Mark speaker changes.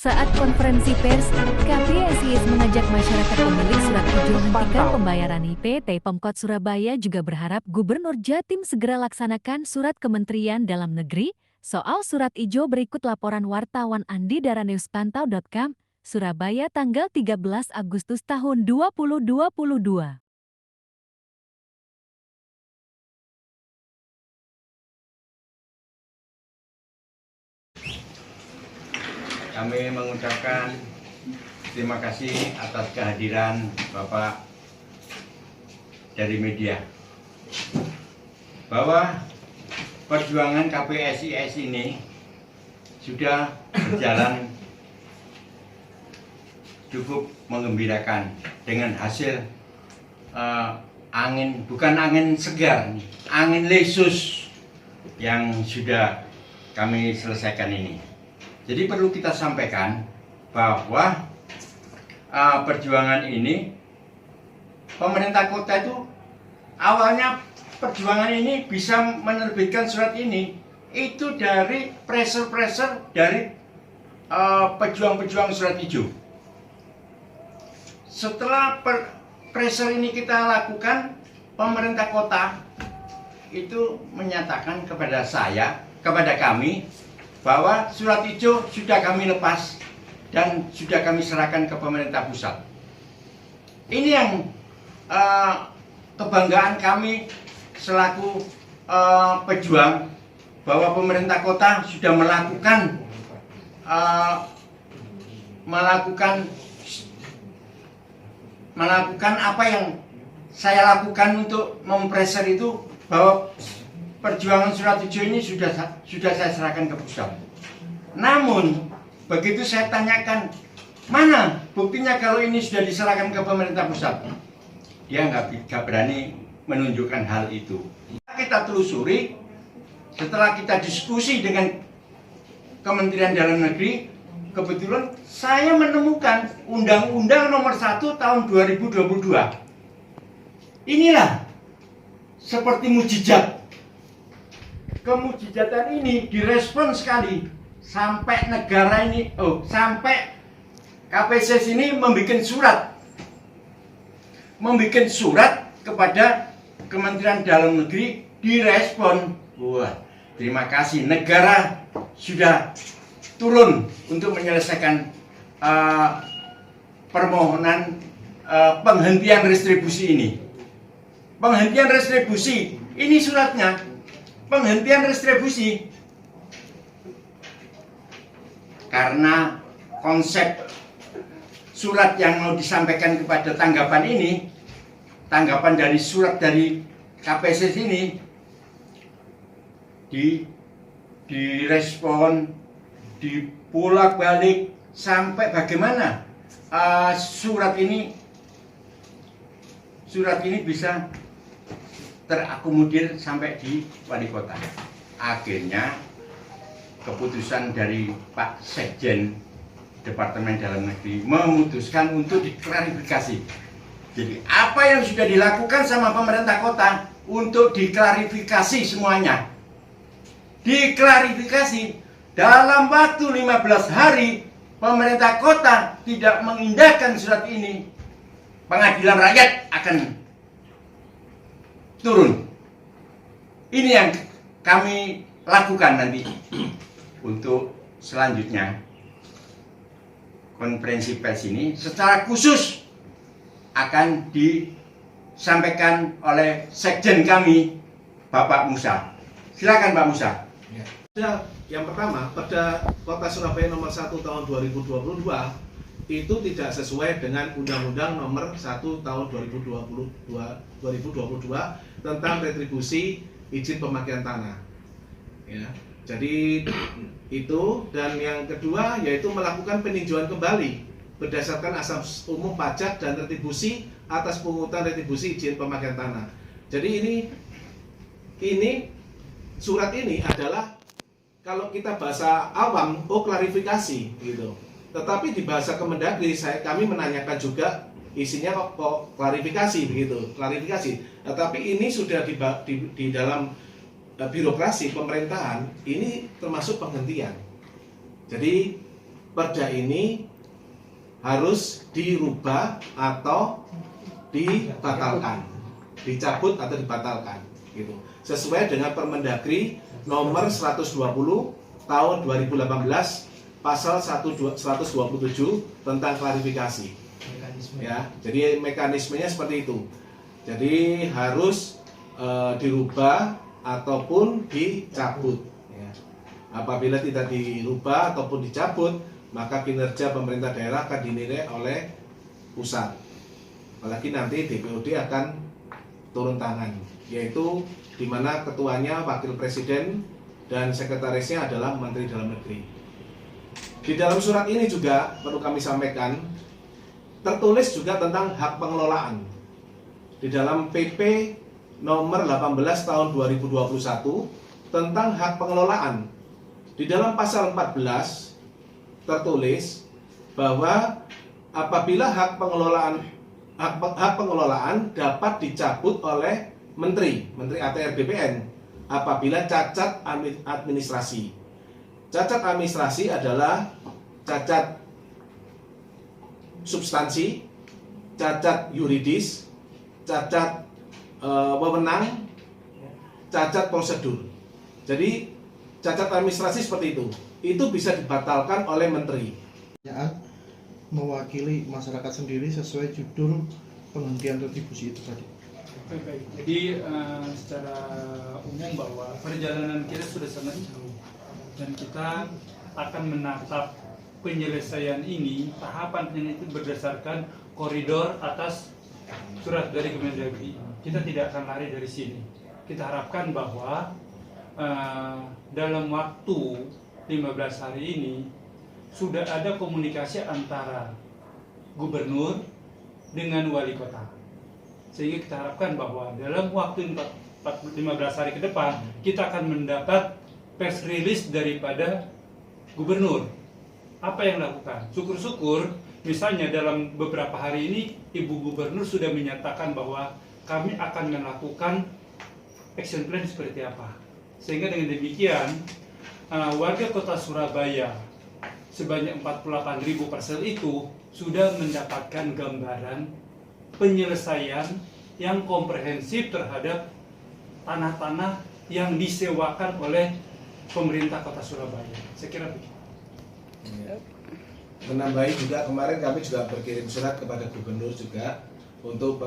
Speaker 1: Saat konferensi pers, KPSIS mengajak masyarakat pemilik surat hijau hentikan pembayaran PT Pemkot Surabaya juga berharap Gubernur Jatim segera laksanakan surat Kementerian Dalam Negeri soal surat hijau. Berikut laporan wartawan Andi Daranewspantau.com, Surabaya tanggal 13 Agustus tahun 2022.
Speaker 2: Kami mengucapkan terima kasih atas kehadiran Bapak dari media, bahwa perjuangan KPSIS ini sudah berjalan cukup menggembirakan dengan hasil bukan angin segar, angin lesus yang sudah kami selesaikan ini. Jadi perlu kita sampaikan bahwa perjuangan ini, pemerintah kota itu awalnya perjuangan ini bisa menerbitkan surat ini itu dari pressure dari pejuang-pejuang surat hijau. Setelah pressure ini kita lakukan, pemerintah kota itu menyatakan kepada kami bahwa surat hijau sudah kami lepas dan sudah kami serahkan ke pemerintah pusat. Ini yang kebanggaan kami selaku pejuang, bahwa pemerintah kota sudah melakukan apa yang saya lakukan untuk mempressure itu, bahwa perjuangan surat hijau ini sudah saya serahkan ke pusat. Namun begitu saya tanyakan, mana buktinya kalau ini sudah diserahkan ke pemerintah pusat, dia nggak berani menunjukkan hal itu. Kita telusuri, setelah kita diskusi dengan Kementerian Dalam Negeri, kebetulan saya menemukan Undang-Undang Nomor 1 Tahun 2022. Inilah seperti mujizat. Kemujizatan ini direspon sekali sampai negara ini, sampai KPSIS ini membuat surat kepada Kementerian Dalam Negeri, direspon. Wah, terima kasih, negara sudah turun untuk menyelesaikan permohonan penghentian restribusi ini. Penghentian restribusi ini suratnya. Penghentian restribusi karena konsep surat yang mau disampaikan kepada tanggapan dari surat dari KPSIS ini direspon, dipolak-balik sampai bagaimana surat ini bisa terakomodir sampai di wali kota. Akhirnya keputusan dari Pak Sekjen Departemen Dalam Negeri memutuskan untuk diklarifikasi. Jadi apa yang sudah dilakukan sama pemerintah kota untuk diklarifikasi semuanya. Diklarifikasi dalam waktu 15 hari pemerintah kota tidak mengindahkan surat ini, pengadilan rakyat akan turun. Ini yang kami lakukan nanti. Untuk selanjutnya, konferensi pers ini secara khusus akan disampaikan oleh Sekjen kami, Bapak Musa. Silakan Pak Musa.
Speaker 3: Yang pertama, pada Kota Surabaya Nomor 1 Tahun 2022 itu tidak sesuai dengan Undang-Undang Nomor 1 Tahun 2022 tentang retribusi izin pemakaian tanah. Ya, jadi itu, dan yang kedua yaitu melakukan peninjauan kembali berdasarkan asas umum pajak dan retribusi atas pungutan retribusi izin pemakaian tanah. Jadi ini surat ini adalah, kalau kita bahasa awam, klarifikasi gitu. Tetapi di bahasa Kemendagri kami menanyakan juga isinya kok klarifikasi begitu, klarifikasi. Tetapi ini sudah di dalam birokrasi pemerintahan ini termasuk penghentian. Jadi perda ini harus dirubah atau dibatalkan, dicabut atau dibatalkan, gitu. Sesuai dengan Permendagri nomor 120 tahun 2018 pasal 127 tentang klarifikasi. Ya, jadi mekanismenya seperti itu. Jadi harus dirubah ataupun dicabut. Ya. Apabila tidak dirubah ataupun dicabut, maka kinerja pemerintah daerah akan dinilai oleh pusat. Apalagi nanti DPOD akan turun tangan, yaitu di mana ketuanya wakil presiden dan sekretarisnya adalah Menteri Dalam Negeri. Di dalam surat ini juga perlu kami sampaikan, tertulis juga tentang hak pengelolaan. Di dalam PP nomor 18 tahun 2021 tentang hak pengelolaan. Di dalam pasal 14 tertulis bahwa apabila hak pengelolaan dapat dicabut oleh Menteri ATR BPN apabila cacat administrasi. Cacat administrasi adalah cacat substansi, cacat yuridis, cacat wewenang, cacat prosedur. Jadi cacat administrasi seperti itu bisa dibatalkan oleh menteri.
Speaker 4: Mewakili masyarakat sendiri sesuai judul penghentian retribusi itu tadi.
Speaker 5: Baik. Jadi secara umum bahwa perjalanan kita sudah sangat jauh dan kita akan menatap penyelesaian ini, tahapan ini itu berdasarkan koridor atas surat dari Kemendagri. Kita tidak akan lari dari sini. Kita harapkan bahwa dalam waktu 15 hari ini sudah ada komunikasi antara gubernur dengan wali kota. Sehingga kita harapkan bahwa dalam waktu 15 hari ke depan kita akan mendapat press release daripada gubernur. Apa yang dilakukan? Syukur-syukur misalnya dalam beberapa hari ini Ibu Gubernur sudah menyatakan bahwa kami akan melakukan action plan seperti apa. Sehingga dengan demikian warga kota Surabaya sebanyak 48.000 parsel itu sudah mendapatkan gambaran penyelesaian yang komprehensif terhadap tanah-tanah yang disewakan oleh pemerintah kota Surabaya. Saya kira begitu.
Speaker 3: Menambahi juga kemarin kami juga berkirim surat kepada gubernur juga untuk